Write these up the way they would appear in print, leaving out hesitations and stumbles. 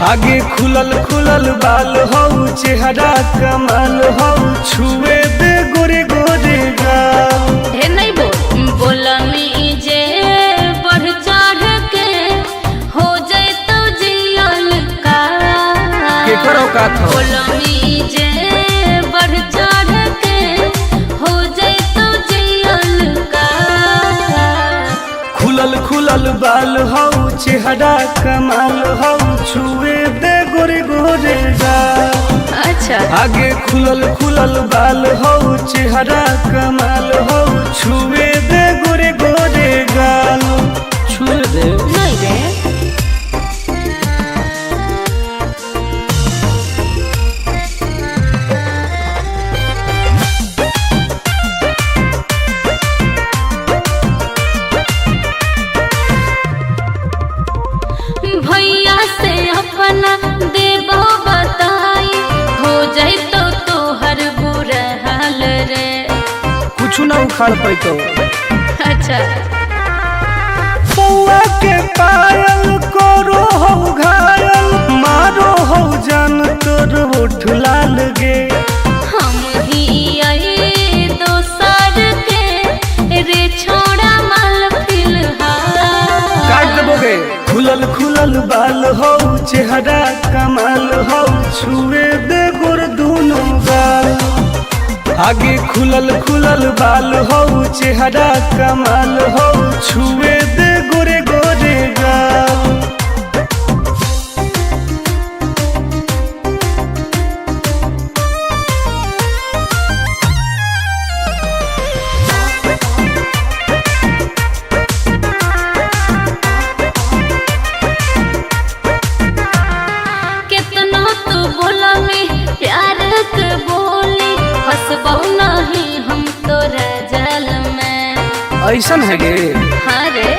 आगे खुलल खुलल बाल हो चेहरा कमाल हो छुए दे गोरे गोरे गाल। हे नहीं बोलमी जे बढ़ चढ़ के हो जाए तो जियल का केकरो का था बोलमी जे बढ़ चढ़ के हो जाए तो जियल का। खुलल खुलल बाल हो चेहरा कमाल हो छुए दे गोरे गोरे गाल। अच्छा आगे खुलल खुलल बाल हो चेहरा कमाल हो छुए दे गोरे गोरे गाल। छुए दे नहीं रे भैया से अपना देबो बताई हो जाए तो तोहर बुरा हाल रे। कुछ ना उखाड़ पैतो। अच्छा पौआ के पायल करो हो घायल मारो हो जान तोर होठ लाल गे। हम ही आई दोसर के रे छोड़ा माल फिलहाल। काट देबोगे खुलल खुलल बाल हो चेहरा कमाल हो छुए दे गोर दोनों गाल। आगे खुलल खुलल बाल हो चेहरा कमाल हो छुए दे गोरे गोरे गाल। कितना तू बोला में प्यार के बोली फंसबो नहीं हम तोरा जाल में। ऐसन है गे हाँ रे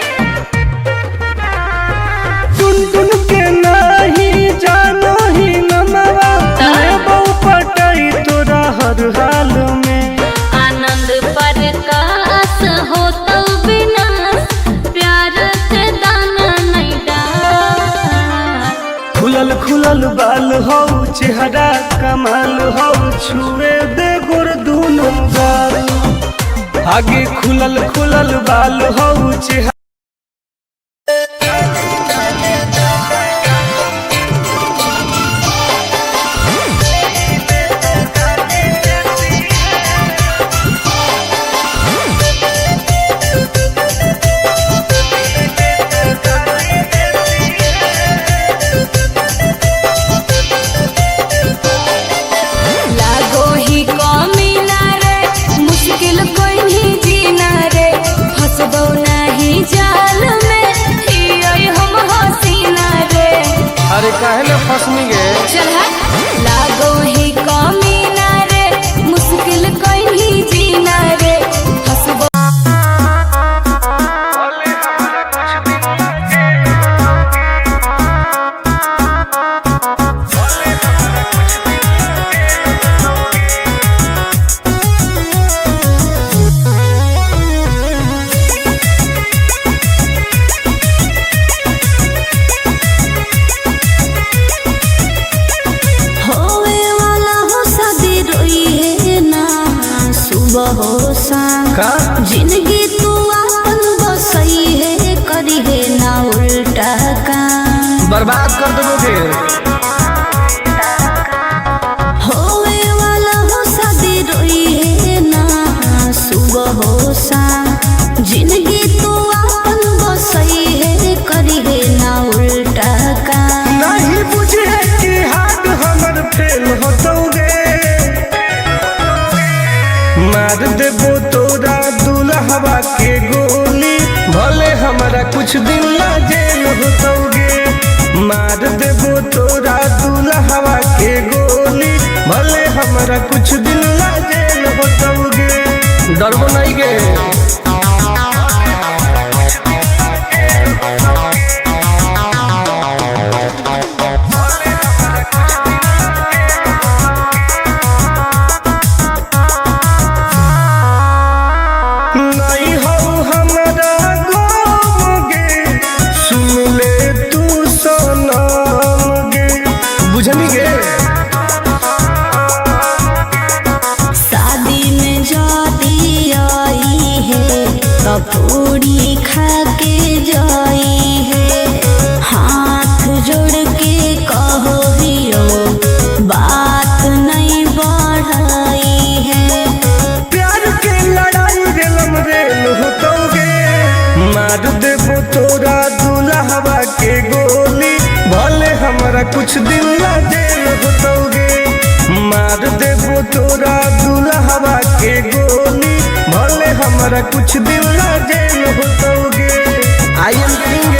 टुन टुन के नहीं जानो ही नमवा लेबो पटाई तोरा हर हाल में। आनंद प्रकाश हो तो विनाश प्यार के दाना नहीं डाल। खुलल खुलल बाल हो चेहरा कमाल हो छुए दे गोर दोनों गाल। आगे खुलल खुलल बाल हो चेहरा लागो ही कमीना रे मुश्किल कोई नहीं जीना रे फंसबो नहीं जाल में हियै हम हसीना रे। अरे काहे ले फसनी गे चल लागो ही कमीना रे मुश्किल कोई नहीं जीना रे फंसबो। होवे वाला हो शादी रोई है ना सुबह हो शाम का जिंदगी तू अपन बसई है करी है ना उल्टा काम। बर्बाद कर देबोगे होवे वाला हो शादी रोई है ना सुबह हो शाम जिंदगी तू अपन बसई है करी है ना उल्टा काम। नहीं बुझे कि हाथ हमर फेल होतोगे मार देबो तोरा दुल्हवा के गोली भले हमारा कुछ दिन ला जेल होतोगे। मार देबो तोरा दुल्हवा के गोली भले हमारा कुछ दिन ला जेल होतोगे। डरबो नहीं गे नहीं हो हमारा गम गे सुन ले तू सनम गे। देबो तोरा दुल्हवा के गोली, भले हमरा कुछ दिन ला जेल होतोगे। मार देबो तोरा दुल्हवा के गोली, भले हमरा कुछ दिन ला जेल होतोगे। आई एम किंग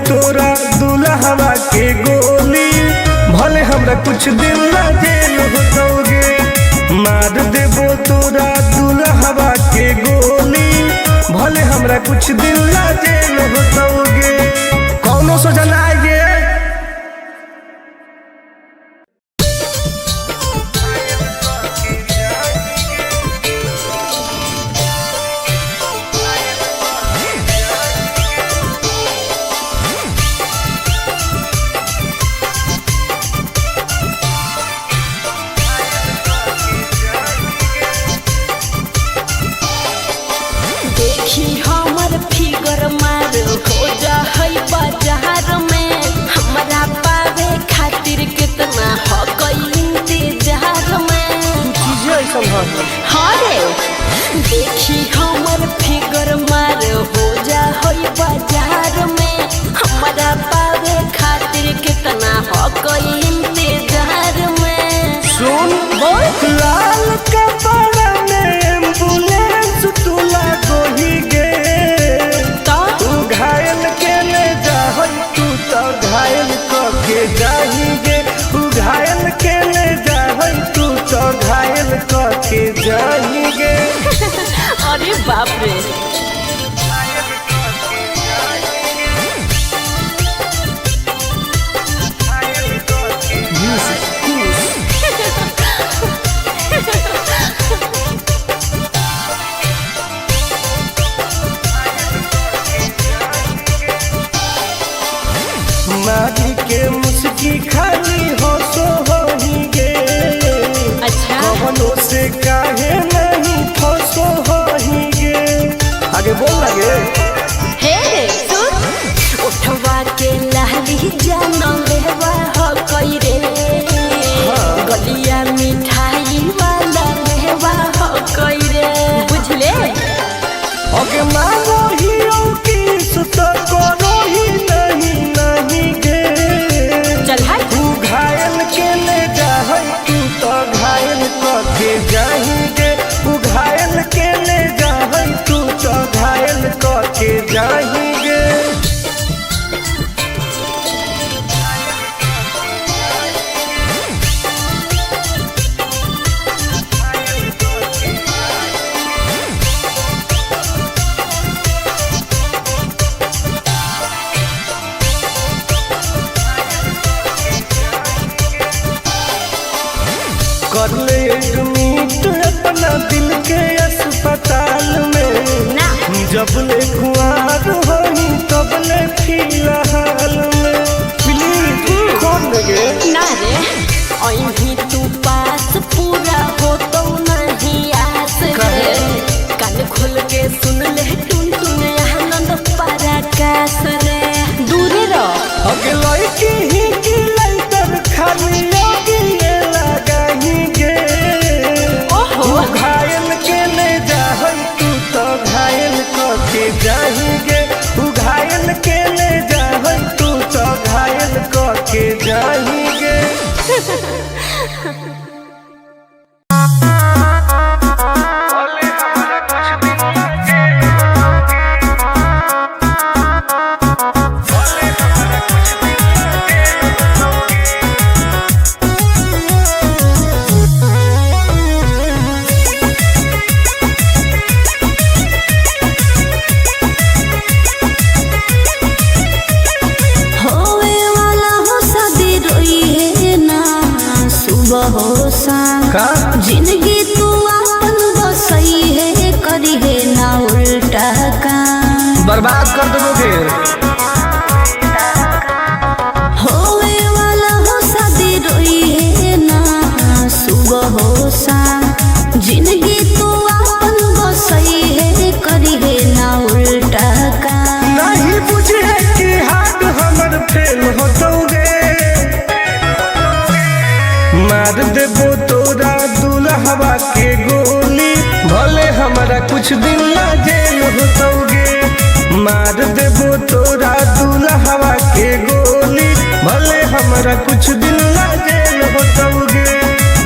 तोरा दुल्हवा के गोली, भले हमरा कुछ दिन ला जेल होतोगे। मार देबो तोरा दुल्हवा के गोली, भले हमरा कुछ दिन ला जेल होतोगे। कौनो सोचा ना आइए। देखी हमर फिगर मार हो जा होई बाजार में, हमरा पावे खातिर कितना हो गई इंतजार में। सुन बोल लाल कपड़ा में एम्बुलेंस तुला गोही गे, तू घायल के ले जा तू तो घायल के जाही गे। तू घायल के ले जा तू तो घायल के जाही गे। अरे बाप रे। मारी के मुस्की खाली हो सो होही गे। अच्छा कवनो से काहे नहीं फसो होही गे। आगे बोल लगे हे सुन उठवा के लहरी जानो लेवा हो कोई रे, गलिया मिठाई वाला लेवा हो कोई रे, बुझले। ओके मांगो ही किस तो करो ही नहीं गे। चल हाय तू घायल के ले जा तू तो घायल के जाही गे। तू घायल के ले जा तू तो घायल के जाही गे। कर ले एडमिट अपना दिल के अस्पताल में ना, जब ले कुआर होई तब ले फिलहाल में। प्लीज कौन लगे ना रे अहीं तू पास पूरा हो तो नहीं आस रे। कान खोल के सुन ले टुन टुन आनंद पराकाश रे। दूरे रह अगे लड़की ही की लाइटर खाली लगी लगाही गे। ओहो तू घायल के ले जा तू तो घायल के जाही गे। तू घायल के ले जा तू तो घायल के जाही गे। बर्बाद कर दोगे। होवे वाला हो शादी रोई है ना सुबह हो शाम, जिंदगी तो अपन बसई है करी है ना उल्टा काम। नहीं बुझे कि हाथ हमर फेल होतोगे, मार देबो तोरा दुल्हवा के गोली, भले हमारा कुछ दिन ना जेल होतोगे। मार देबो तोरा दुल्हवा के गोली, भले हमारा कुछ दिन ना जेल होतोगे।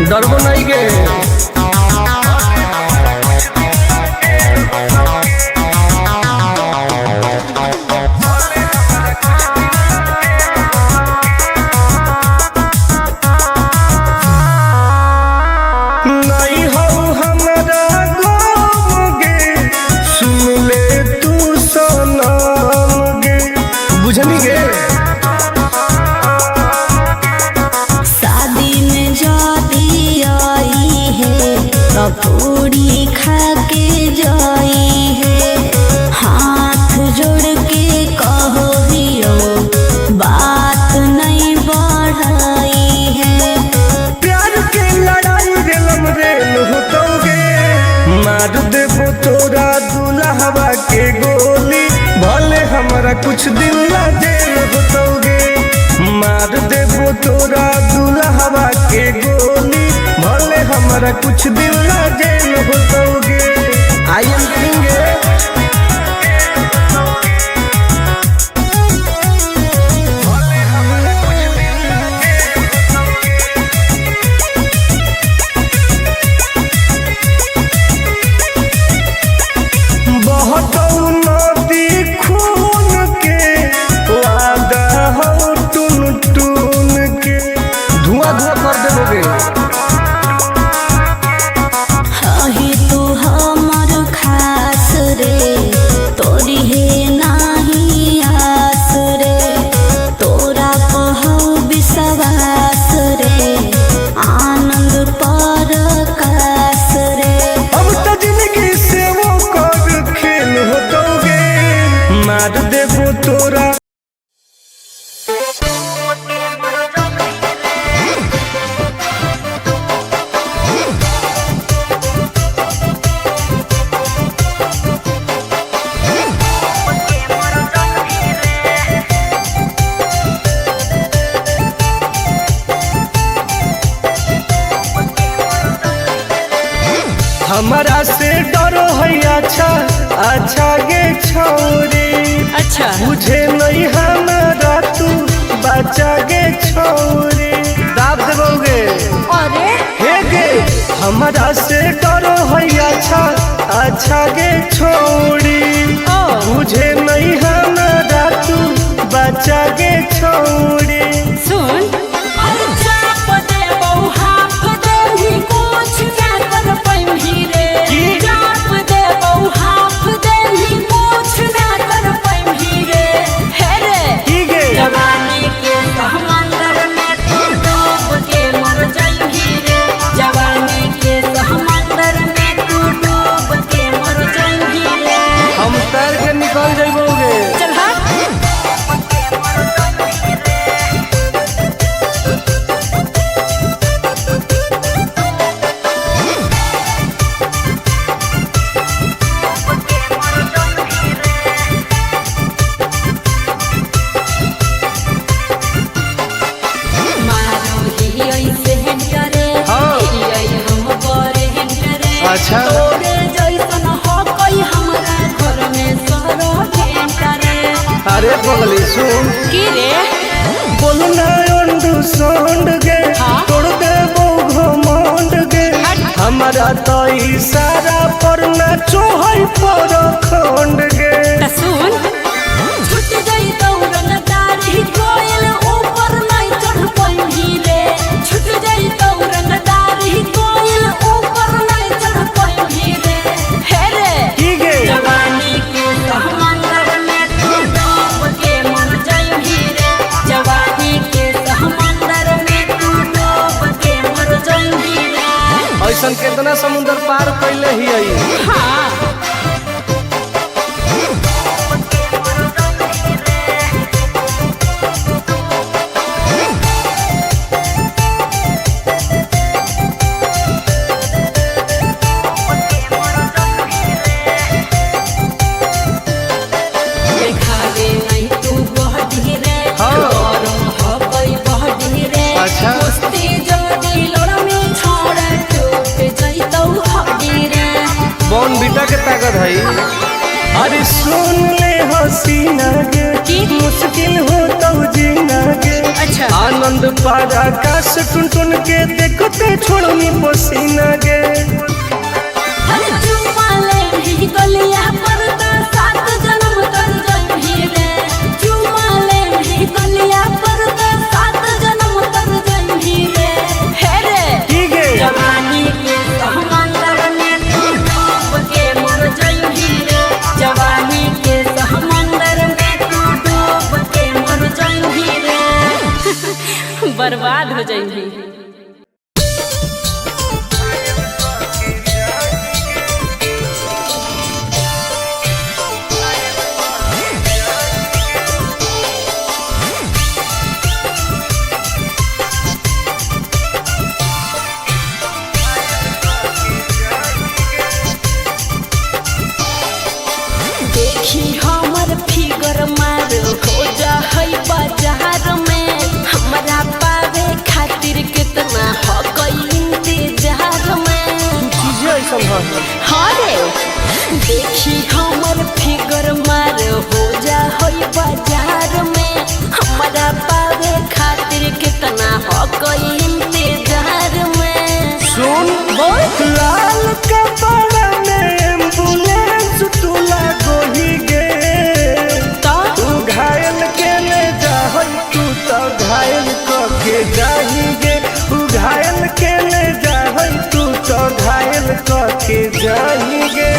डरबो नहीं गे। शादी में जाती आई है पूरी खा के जाई है, हाथ जोड़ के कहो दियो बात नहीं बढ़ाई है। प्यार के लड़ाई रेलम रेल होतोगे, मार देबो तोरा दुल्हवा के गोली, भले हमारा कुछ दिन ना जेल होतोगे। मार देबो तोरा दुल्हवा के गोली, भले हमारा कुछ दिन ना जेल होतोगे। आई एम करेंगे। बहुत नदी खून के वादा हो टून टून के, धुआं धुआं कर देबोगे। ही तू हमर खास रे, तोरी है नाही आस रे, तोरा कहौ विश्वास रे, आनंद परकाश रे। अब तो जिंदगी से वो कर खेल होतोगे, मार देबो तोरा। हमारा से डरो है अच्छा अच्छा गे छोरी, अच्छा मुझे नहीं हमारा तू बचा गे छोरी। दाब देबोगे। अरे हे गे हमारा से डरो है अच्छा अच्छा गे छोरी, मुझे नहीं हमारा तू बचा गे छोरी। सुन हम तैर के निकल जाइबोगे। चल अच्छा अरे बगली सुन की रे बोलना अंडरस्टैंड गे, तोड़ देबो घमंड गे। हमारा तो इशारा पर नाचो है पर खंड गे। सुन छुट गई दौड़न दारी कोयल ऊपर नहीं चढ़ पाई रे, छुट गई दौड़न दारी कोयल ऊपर नहीं चढ़ पाई रे। हे रे की गे जवानी के समंदर में तू डूब के मर जाई रे, जवानी के समंदर में तू डूब के मर जाई रे। ऐसन कितना समुद्र पार कैले ही। हाँ लागत है। अरे सुन ले हसीना के मुश्किल हो तो जीना के। अच्छा आनंद पार आकाश टुन टुन के देखते छोड़नी पसीना के। गलिया पर सात जन्म कर जही रे चुमाले ही गलिया पर सात जन्म कर जही रे हे रे ठीक है जवानी के समंदर में तू डूब के मर जही रे जवानी के समंदर में तू डूब के मर जही रे बर्बाद हो जही। देखी हमर फिगर मार हो जा होई बाजार में हमरा पावे खातिर कितना हो कोई इंतजार में। सुन बोल लाल कपड़ा में एम्बुलेंस तुला गोही गे तो तू घायल के ले जा तू तो घायल के जाही गे तू घायल के ले जा तू तो घायल के जाही गे।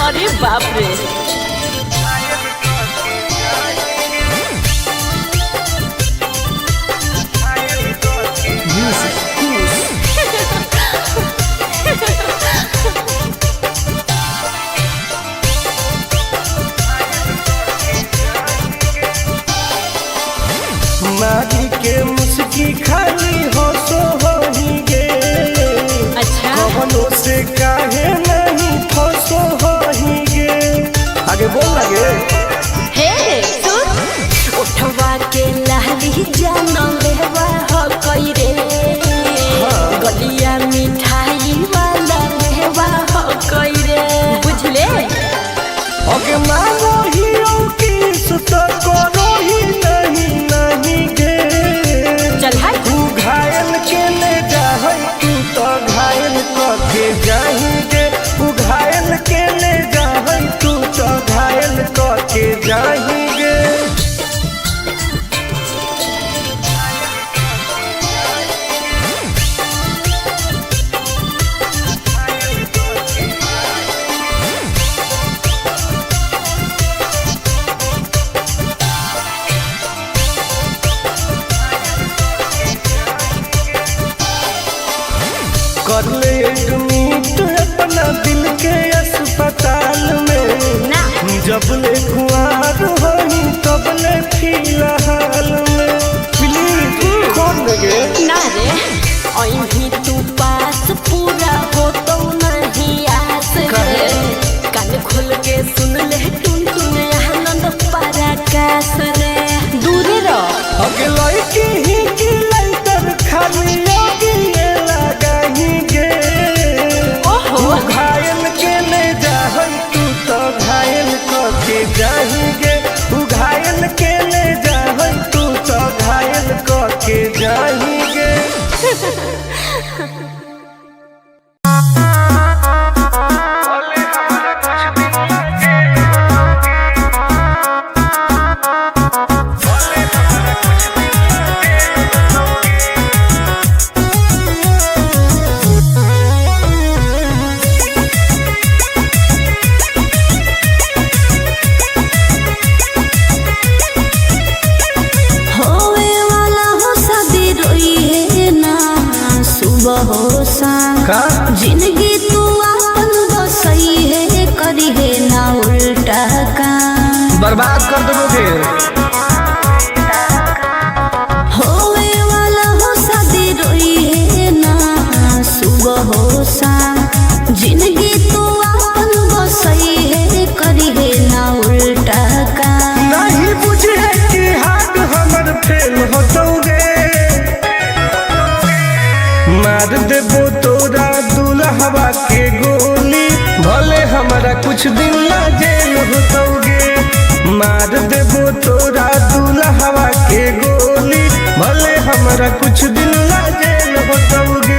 अरे बाप रे मारी के मुस्की खाली हो सो होही गे। अच्छा कवनों से काहे नहीं फसो होही गे। आगे बोल लगे हे सुन उठवा के लहरी जाना लेवा हो कोई रे गलिया मिठाई वाला लेवा हो कोई रे बुझले। ओके मानो ही की सुत करो ही नहीं गे। चल हाय तू घायल के ले जा तू तो घायल के जाही गे तू घायल के ले जा तू तो घायल के जाही गे। कर ले एडमिट अपना दिल के अस्पताल में ना जब ले खुआर होही तब ले फिलहाल में प्लीज खोल लगे ना रे अहीं तू पास पूरा हो तो नहीं आस रे कान खोल के सुन ले टुन टुन आनंद पराकाश रे दूर रह अगला की ही की लाइटर खाली योगी लगाही गे। ओहो घायल के ले जा तू तो घायल के जाही गे तू घायल के ले जा तू तो घायल के जाही गे। का जिंदगी तू अपन बसई है करी है ना उल्टा काम बर्बाद कर दोगे होवे वाला हो शादी रोई है ना सुबह हो शाम जिंदगी तू अपन बसई है करी है ना उल्टा काम नहीं बुझे कि हाथ हमर फेल होतोगे मार देबो तोरा दुल्हवा के गोली भले हमारा कुछ दिन ला जेल होतोगे।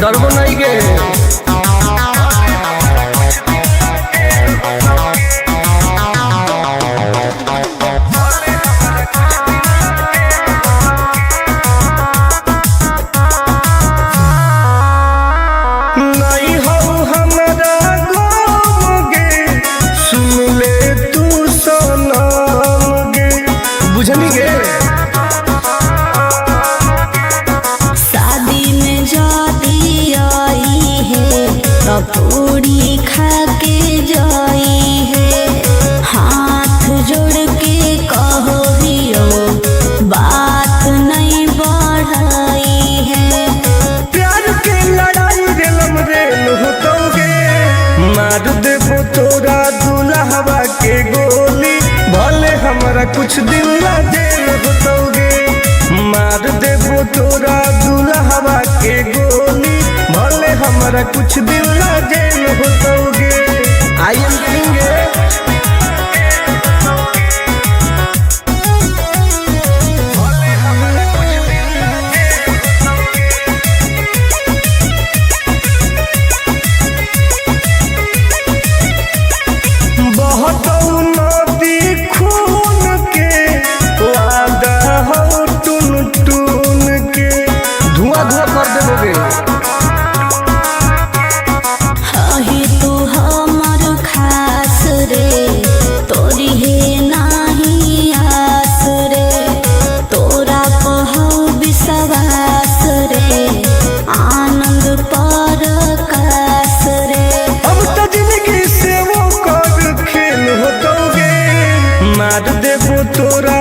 डरबो नहीं गे नहीं हो हमारा गोगे, सुन ले तू सनम गे, बुझनी गे। शादी में जाती आई है तो पूरी खा के जाई है, हाथ जोड़ के कहो हियो बात नहीं बढ़ाई है। प्यार के लड़ाई रेलम रेल होतोगे, मार देबो तोरा दुल्हवा के गोली, भले हमारा कुछ दिन ला जेल होतोगे। मार देबो तोरा दुल्हवा के गोली, भले हमारा कुछ दिन ला जेल होतोगे। आई एम किंग बहुत नदी खून के वादा हो टून टून के, धुआं धुआं कर देबोगे। हही तू हमर खास रे, तोरी है नाही आस रे, तोरा पहौ विश्वास रे, आनंद पर कास रे। अब तो जिंदगी से वो कर खेल होतोगे, मार देबो तोरा।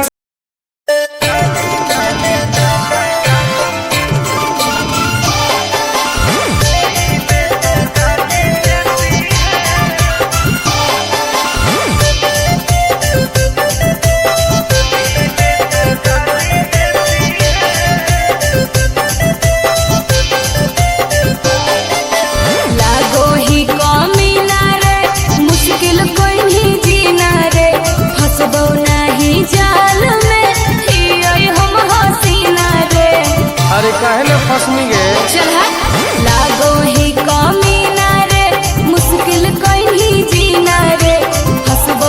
लागो ही कमीना रे, मुश्किल कोई नहीं जीना रे, फंसबो नहीं जाल में, हियोई हम हसीना रे। अरे काहे ना फसनी गे, चल हट। लागो ही कमीना रे, मुश्किल कोई नहीं जीना रे, फंसबो।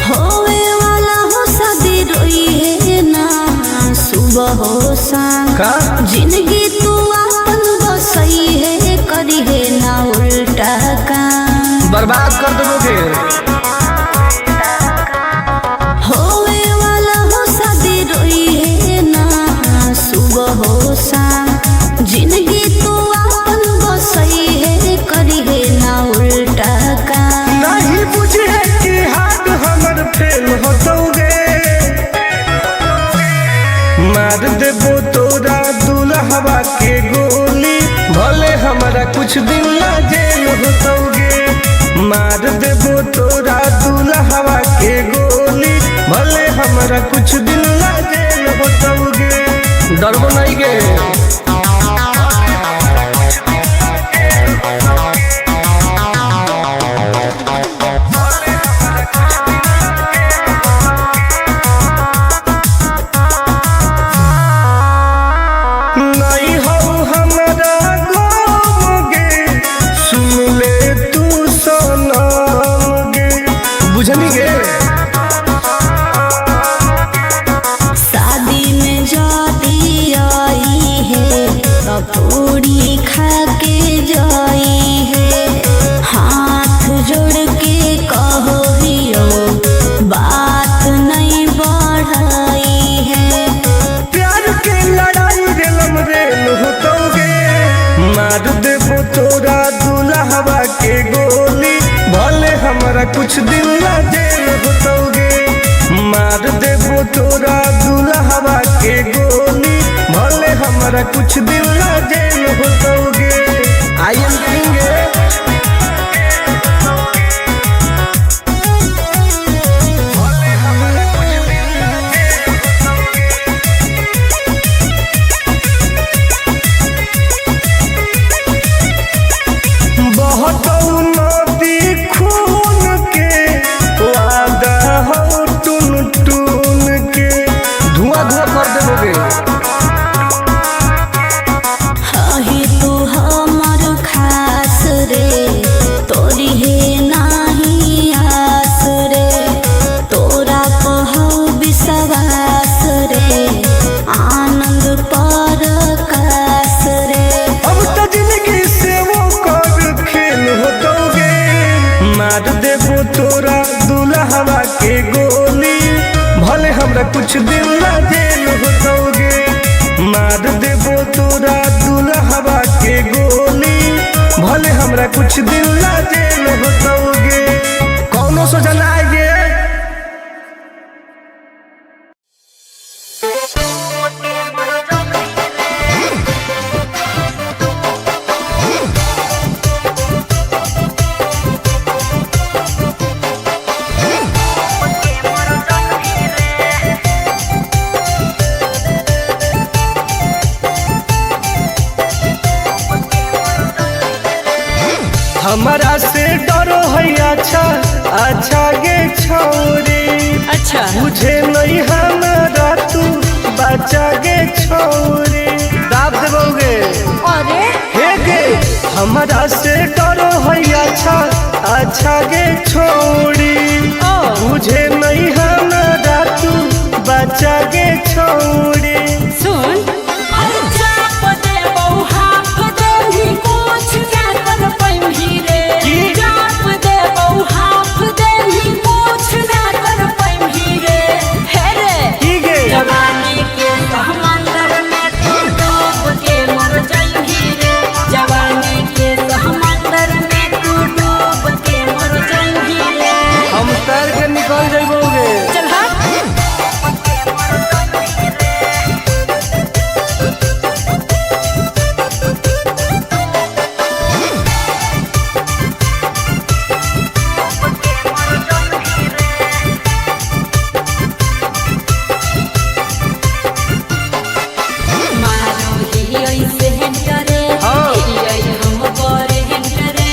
होवे वाला हो शादी रोई है ना, सुबह हो शाम का जिंदगी तू अपन बसई है, करी है ना उल्टा काम। बर्बाद कर देबोगे। होवे वाला हो शादी रोई है ना, सुबह हो शाम जिंदगी तू अपन बसई है, करी है ना उल्टा काम। नहीं बुझे कि हाथ हमर फेल होतोगे, मार देबो तोरा दुल्हवा के गोली, भले हमारा कुछ दिन ला जेल होतोगे। मार देबो तोरा दुल्हवा के गोली, भले हमारा कुछ दिन ला जेल होतोगे। डरबो नहीं गे नहीं हो हमारा गोगे, सुन ले तू सनम गे, बुझनी गे। शादी में जाती आई है तो पूरी खा के जाई है, हाथ जोड़ के कहो हियो बात नहीं बढ़ाई है। प्यार के लड़ाई रेलम रेल होतोगे, मार देबो तोरा दुल्हवा के गोली, भले हमारा कुछ दिन ला जेल होतोगे। मार देबो तोरा दुल्हवा के गोली, भले हमारा कुछ दिन ला जेल होतोगे। आई एम किंग गोली, भले हमरा कुछ दिन ला जेल होतोगे। मार देबो तोरा दुल्हवा के गोली, भले हमरा कुछ दिन ला जेल होतोगे। कौनो सोचा ना आएगे। हमारा से डरो है अच्छा अच्छा गे छोरी, अच्छा मुझे नहीं हमारा तू बचा गे छोरी। दाब देबोगे अरे हे गे, हमारा से डरो है अच्छा अच्छा गे छोरी, मुझे नहीं हमारा तू बचा गे छोरी। सुन निकल जाइबोगे। चल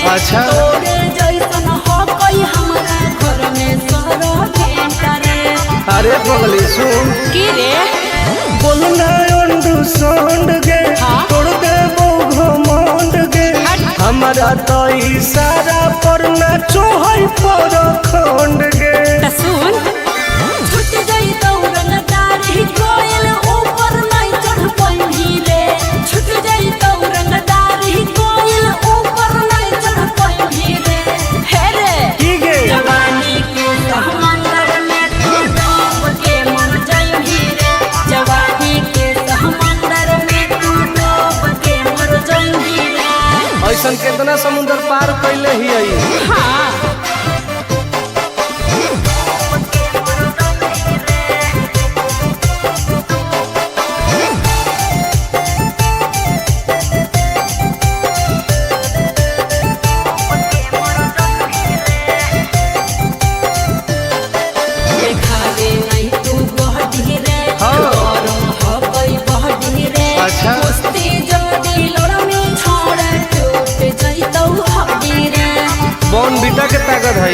अच्छा अरे बगली सुन की रे बोलना अंडू गे, तोड़ दे घमंड गे। हमारा तो इशारा पर नाचो है पर खंड गे। सुन छूट गई दौड़न दारी कोयल ऊपर नहीं चढ़ पाई रे, छूट गई दौड़न दारी कोयल ऊपर नहीं चढ़ पाई रे। हे रे की गे जवानी के समंदर में तू डूब के मर जाई रे, जवानी के समंदर में तू डूब के मर जाई रे। ऐसन कितना समुद्र पार कैले ही आई। हाँ अच्छा बॉन बीटा के ताकत है।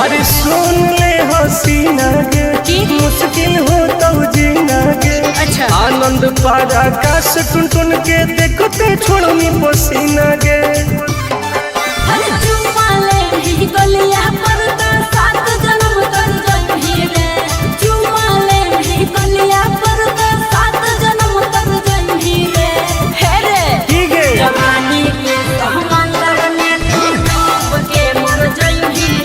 अरे सुन ले हसीना गे, मुश्किल हो तो जीना गे। अच्छा आनंद पारा आकाश टुन टुन के देखते छोड़नी पसीना गे। गलिया पर तो 7 जन्म कर जाई रे, चुमा ले गलिया पर तो 7 जन्म कर जाई रे। हे रे की गे जवानी के समंदर में तू डूब के मर जाई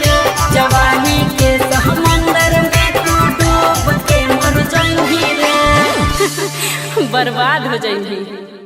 रे, जवानी के समंदर में तू डूब के मर जाई रे। बर्बाद हो जाई।